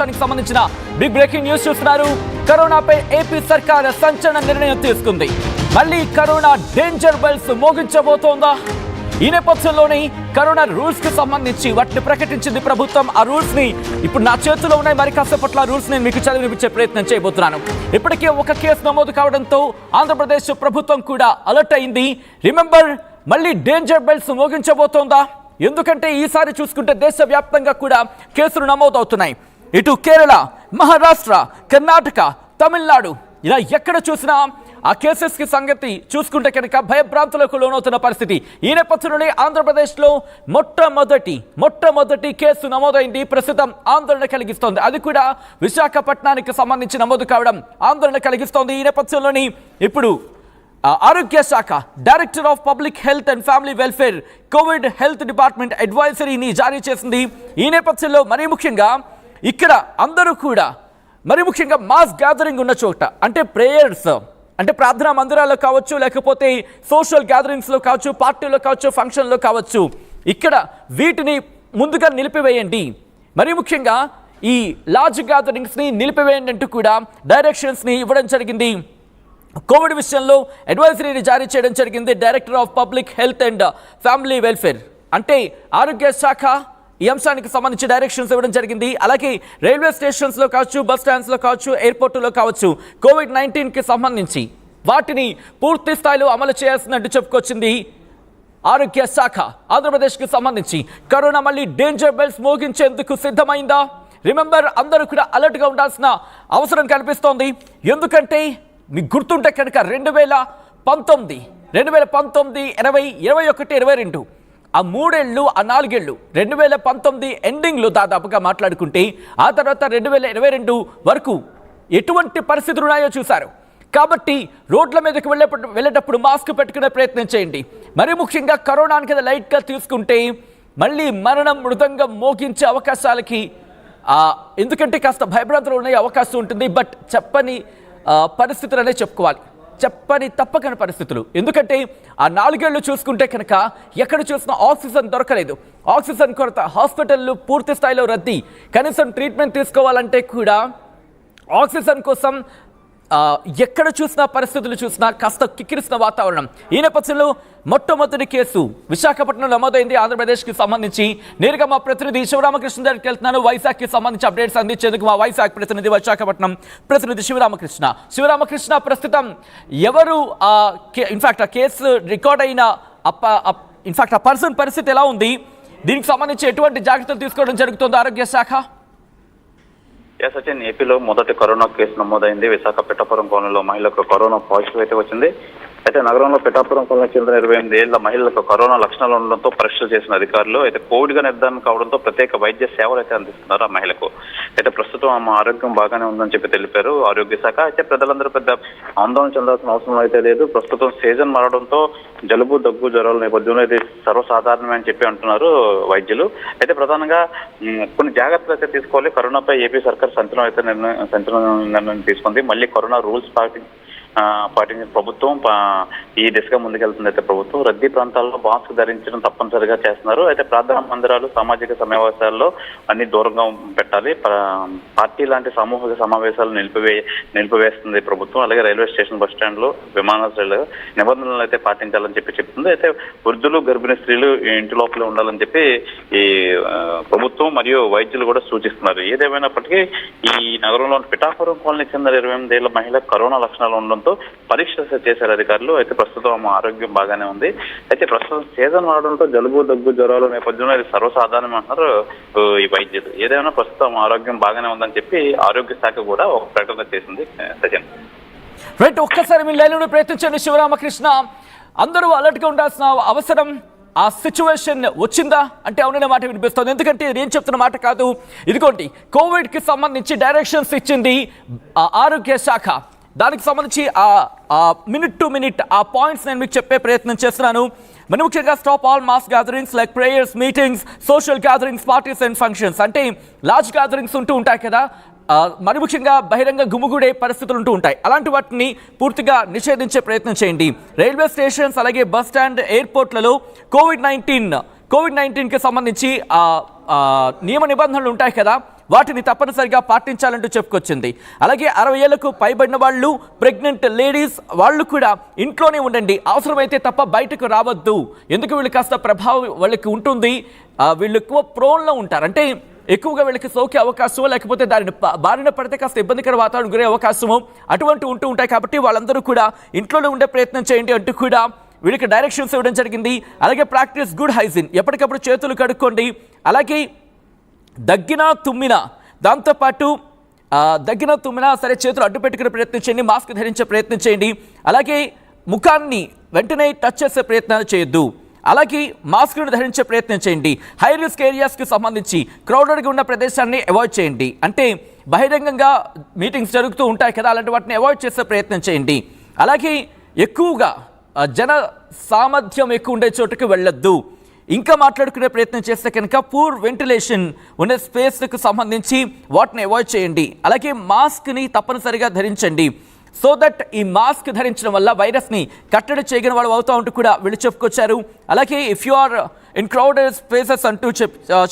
సంబంధించిన big breaking news చూస్తున్నారు. కరోనాపై ఏపీ సర్కార్ సంచలన నిర్ణయం తీసుకుంది. మళ్ళీ కరోనా డేంజర్ బెల్స్ మోగించబోతోందా? ఈ నేపథ్యంలోనే కరోనా రూల్స్ కి సంబంధించి వాటిని ప్రకటించింది ప్రభుత్వం. ఆ రూల్స్ ని ఇప్పుడు నా చేతిలో ఉన్నాయి. మరి కాసేపట్ల రూల్స్ నేను మీకు చదివినిపించే ప్రయత్నం చేయబోతున్నాను. ఇప్పటికే ఒక కేసు నమోదు కావడంతో ఆంధ్రప్రదేశ్ ప్రభుత్వం కూడా అలర్ట్ అయింది. రిమెంబర్, మళ్ళీ డేంజర్ బెల్స్ మోగించబోతోందా? ఎందుకంటే ఈసారి చూసుకుంటే దేశవ్యాప్తంగా కూడా కేసులు నమోదవుతున్నాయి. ఇటు కేరళ, మహారాష్ట్ర, కర్ణాటక, తమిళనాడు ఇలా ఎక్కడ చూసినా ఆ కేసెస్ కి సంగతి చూసుకుంటే కనుక భయభ్రాంతులకు లోనవుతున్న పరిస్థితి. ఈ నేపథ్యంలోనే ఆంధ్రప్రదేశ్లో మొట్టమొదటి కేసు నమోదైంది. ప్రస్తుతం ఆందోళన కలిగిస్తోంది. అది కూడా విశాఖపట్నానికి సంబంధించి నమోదు కావడం ఆందోళన కలిగిస్తోంది. ఈ నేపథ్యంలోని ఇప్పుడు ఆరోగ్య శాఖ director of public health and family welfare covid health department అడ్వైజరీని జారీ చేసింది. ఈ నేపథ్యంలో మరీ ముఖ్యంగా ఇక్కడ అందరూ కూడా మరి ముఖ్యంగా మాస్ గ్యాదరింగ్ ఉన్న చోట, అంటే ప్రేయర్స్, అంటే ప్రార్థనా మందిరాల్లో కావచ్చు, లేకపోతే సోషల్ గ్యాదరింగ్స్లో కావచ్చు, పార్టీలో కావచ్చు, ఫంక్షన్లో కావచ్చు, ఇక్కడ వీటిని ముందుగా నిలిపివేయండి. మరీ ముఖ్యంగా ఈ లార్జ్ గ్యాదరింగ్స్ని నిలిపివేయండి అంటూ కూడా డైరెక్షన్స్ని ఇవ్వడం జరిగింది. కోవిడ్ విషయంలో అడ్వైజరీని జారీ చేయడం జరిగింది. Director of public health and family welfare, అంటే ఆరోగ్య శాఖ ఈ అంశానికి సంబంధించి డైరెక్షన్స్ ఇవ్వడం జరిగింది. అలాగే రైల్వే స్టేషన్స్లో కావచ్చు, బస్ స్టాండ్స్లో కావచ్చు, ఎయిర్పోర్టులో కావచ్చు కోవిడ్-19కి సంబంధించి వాటిని పూర్తి స్థాయిలో అమలు చేయాల్సినట్టు చెప్పుకొచ్చింది ఆరోగ్య శాఖ. ఆంధ్రప్రదేశ్కి సంబంధించి కరోనా మళ్ళీ డేంజర్ బెల్స్ మోగించేందుకు సిద్ధమైందా? రిమెంబర్, అందరూ కూడా అలర్ట్గా ఉండాల్సిన అవసరం కనిపిస్తోంది. ఎందుకంటే మీకు గుర్తుంటే కనుక 2019, 2020, 2021, 2022 ఆ 3 ఏళ్ళు, ఆ 4 ఏళ్ళు 2019 ఎండింగ్లో దాదాపుగా మాట్లాడుకుంటే ఆ తర్వాత 2022 వరకు ఎటువంటి పరిస్థితులు ఉన్నాయో చూశారు. కాబట్టి రోడ్ల మీదకి వెళ్ళేటప్పుడు మాస్క్ పెట్టుకునే ప్రయత్నం చేయండి. మరీ ముఖ్యంగా కరోనాని కదా లైట్గా తీసుకుంటే మళ్ళీ మరణం మృదంగం మోగించే అవకాశాలకి ఎందుకంటే కాస్త భయభ్రాంతులు ఉండే అవకాశం ఉంటుంది. బట్ చెప్పని పరిస్థితులు అనే చెప్పుకోవాలి, చెప్పని తప్పకని పరిస్థితులు. ఎందుకంటే ఆ 4 ఏళ్ళు చూసుకుంటే కనుక ఎక్కడ చూసినా ఆక్సిజన్ దొరకలేదు, ఆక్సిజన్ కొరత, హాస్పిటళ్ళు పూర్తి స్థాయిలో రద్దీ, కనీసం ట్రీట్మెంట్ తీసుకోవాలంటే కూడా ఆక్సిజన్ కోసం ఎక్కడ చూసినా పరిస్థితులు చూసినా కాస్త కిక్కిరిసిన వాతావరణం. ఈ నేపథ్యంలో మొట్టమొదటి కేసు విశాఖపట్నం నమోదైంది ఆంధ్రప్రదేశ్కి సంబంధించి. నేరుగా మా ప్రతినిధి శివరామకృష్ణ దగ్గరికి వెళ్తున్నాను. వైజాగ్కి సంబంధించి అప్డేట్స్ అందించేందుకు మా వైజాగ్ ప్రతినిధి, విశాఖపట్నం ప్రతినిధి శివరామకృష్ణ ప్రస్తుతం ఎవరు ఇన్ఫాక్ట్ ఆ కేసు రికార్డ్ అయిన ఇన్ఫాక్ట్ ఆ పర్సన్ పరిస్థితి ఎలా ఉంది? దీనికి సంబంధించి ఎటువంటి జాగ్రత్తలు తీసుకోవడం జరుగుతుంది ఆరోగ్య శాఖ? సచిన్, ఏపీలో మొదటి కరోనా కేసు నమోదైంది. విశాఖ పిఠాపురం కాలనీలో మహిళకు కరోనా పాజిటివ్ అయితే వచ్చింది. అయితే నగరంలో పిఠాపురం కాలనీకి చెందిన 28 ఏళ్ల మహిళలకు కరోనా లక్షణాలు ఉండడంతో పరీక్షలు చేసిన అధికారులు అయితే కోవిడ్ గా నిర్ధారణ కావడంతో ప్రత్యేక వైద్య సేవలు అయితే అందిస్తున్నారు ఆ మహిళకు. అయితే ప్రస్తుతం ఆమె ఆరోగ్యం బాగానే ఉందని చెప్పి తెలిపారు ఆరోగ్య శాఖ. అయితే ప్రజలందరూ పెద్ద ఆందోళన చెందాల్సిన అవసరం అయితే లేదు. ప్రస్తుతం సీజన్ మారడంతో జలుబు, దగ్గు, జ్వరాల నేపథ్యంలో ఇది సర్వసాధారణమే అని చెప్పి అంటున్నారు వైద్యులు. అయితే ప్రధానంగా కొన్ని జాగ్రత్తలు అయితే తీసుకోవాలి. కరోనాపై ఏపీ సర్కార్ సంచలన నిర్ణయం తీసుకుంది. మళ్ళీ కరోనా రూల్స్ పాటించిన ప్రభుత్వం ఈ దిశగా ముందుకెళ్తుంది. అయితే ప్రభుత్వం రద్దీ ప్రాంతాల్లో మాస్క్ ధరించడం తప్పనిసరిగా చేస్తున్నారు. అయితే ప్రార్థనా మందిరాలు, సామాజిక సమావేశాల్లో అన్ని దూరంగా పెట్టాలి. పార్టీ లాంటి సామూహిక సమావేశాలు నిలిపివేస్తుంది ప్రభుత్వం. అలాగే రైల్వే స్టేషన్, బస్ స్టాండ్లు, విమానాశ్రయాలు నిబంధనలు అయితే పాటించాలని చెప్పి చెప్తుంది. అయితే వృద్ధులు, గర్భిణీ స్త్రీలు ఇంటి లోపలే ఉండాలని చెప్పి ఈ ప్రభుత్వం మరియు వైద్యులు కూడా సూచిస్తున్నారు. ఏదేమైనప్పటికీ ఈ నగరంలోని పిఠాపురం కాలనీకి చెందిన 28 ఏళ్ల మహిళ కరోనా లక్షణాలు ఉండడంతో పరీక్ష చేశారు అధికారులు. అయితే ప్రస్తుతం ఆమె ఆరోగ్యం బాగానే ఉంది. అయితే ప్రస్తుతం సీజన్ వాడడంతో జలుబు, దగ్గు, జ్వరాల నేపథ్యంలో ఇది సర్వసాధారణం అంటున్నారు ఈ వైద్యులు. ఏదైనా ప్రస్తుతం ఆరోగ్యం బాగానే ఉందని చెప్పి ఆరోగ్య శాఖ కూడా ఒక ప్రకటన చేసింది. సజన్ రైట్, ఒక్కసారి మీ లైన్లో ప్రయత్నించండి శివరామకృష్ణ. అందరూ అలర్ట్గా ఉండాల్సిన అవసరం, ఆ సిచ్యువేషన్ వచ్చిందా అంటే అవుననే మాట వినిపిస్తుంది. ఎందుకంటే నేను చెప్తున్న మాట కాదు, ఇదిగోండి కోవిడ్కి సంబంధించి డైరెక్షన్స్ ఇచ్చింది ఆరోగ్య శాఖ. దానికి సంబంధించి మినిట్ టు మినిట్ ఆ పాయింట్స్ నేను మీకు చెప్పే ప్రయత్నం చేస్తున్నాను. మరి ముఖ్యంగా stop all mass gatherings like prayers, meetings, social gatherings, parties and functions. అంటే లార్జ్ గ్యాదరింగ్స్ ఉంటూ ఉంటాయి కదా, మరి ముఖ్యంగా బహిరంగ గుమిగూడే పరిస్థితులు ఉంటూ ఉంటాయి. అలాంటి వాటిని పూర్తిగా నిషేధించే ప్రయత్నం చేయండి. రైల్వే స్టేషన్స్, అలాగే బస్ స్టాండ్, ఎయిర్పోర్ట్లలో కోవిడ్-19కి సంబంధించి నియమ నిబంధనలు ఉంటాయి కదా, వాటిని తప్పనిసరిగా పాటించాలంటూ చెప్పుకొచ్చింది. అలాగే 60 ఏళ్లకు పైబడిన వాళ్ళు, ప్రెగ్నెంట్ లేడీస్ వాళ్ళు కూడా ఇంట్లోనే ఉండండి, అవసరమైతే తప్ప బయటకు రావద్దు. ఎందుకు వీళ్ళు కాస్త ప్రభావం వాళ్ళకి ఉంటుంది, వీళ్ళు ఎక్కువ ప్రోన్లో ఉంటారు, అంటే ఎక్కువగా వీళ్ళకి సోకే అవకాశమో లేకపోతే దానిని బారిన పడితే కాస్త ఇబ్బందికర వాతావరణం గురే అవకాశమో అటువంటి ఉంటూ ఉంటాయి. కాబట్టి వాళ్ళందరూ కూడా ఇంట్లోనే ఉండే ప్రయత్నం చేయండి అంటూ కూడా వీళ్ళకి డైరెక్షన్స్ ఇవ్వడం జరిగింది. అలాగే ప్రాక్టీస్ గుడ్ హైజీన్, ఎప్పటికప్పుడు చేతులు కడుక్కోండి. అలాగే దగ్గినా తుమ్మినా, దాంతోపాటు దగ్గిన తుమ్మినా సరే చేతులు అడ్డు పెట్టుకునే ప్రయత్నం చేయండి, మాస్క్ ధరించే ప్రయత్నం చేయండి. అలాగే ముఖాన్ని వెంటనే టచ్ చేసే ప్రయత్నాలు చేయొద్దు. అలాగే మాస్క్ను ధరించే ప్రయత్నం చేయండి. హై రిస్క్ ఏరియాస్కి సంబంధించి క్రౌడెడ్గా ఉన్న ప్రదేశాన్ని అవాయిడ్ చేయండి, అంటే బహిరంగంగా మీటింగ్స్ జరుగుతూ ఉంటాయి కదా, అలాంటి వాటిని అవాయిడ్ చేసే ప్రయత్నం చేయండి. అలాగే ఎక్కువగా జన సామర్థ్యం ఎక్కువ ఉండే చోటుకి వెళ్ళొద్దు. ఇంకా మాట్లాడుకునే ప్రయత్నం చేస్తే కనుక పూర్ వెంటిలేషన్ ఉండే స్పేస్కి సంబంధించి వాటిని అవాయిడ్ చేయండి. అలాగే మాస్క్ని తప్పనిసరిగా ధరించండి. సో దట్ ఈ మాస్క్ ధరించడం వల్ల వైరస్ని కట్టడి చేయగలిగిన వాళ్ళు అవుతూ ఉంటూ కూడా వీళ్ళు చెప్పుకొచ్చారు. అలాగే if you are in crowded spaces అంటూ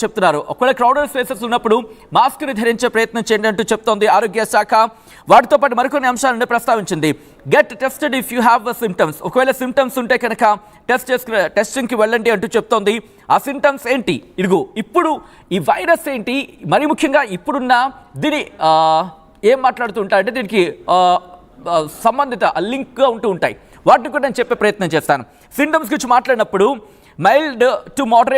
చెప్తున్నారు. ఒకవేళ క్రౌడెడ్ స్పేసెస్ ఉన్నప్పుడు మాస్క్ని ధరించే ప్రయత్నం చేయండి అంటూ చెప్తోంది ఆరోగ్య శాఖ. వాటితో పాటు మరికొన్ని అంశాలను ప్రస్తావించింది. Get tested if you have symptoms, ఒకవేళ సిమ్టమ్స్ ఉంటే కనుక టెస్టింగ్కి వెళ్ళండి అంటూ చెప్తోంది. ఆ సిమ్టమ్స్ ఏంటి? ఇదిగో ఇప్పుడు ఈ వైరస్ ఏంటి, మరి ముఖ్యంగా ఇప్పుడున్న దీని ఏం మాట్లాడుతూ ఉంటారంటే దీనికి సంబంధిత లింక్గా ఉంటూ ఉంటాయి. వాటిని కూడా నేను చెప్పే ప్రయత్నం చేస్తాను. సింటమ్స్ గురించి మాట్లాడినప్పుడు మైల్డ్ టు మోడరేట్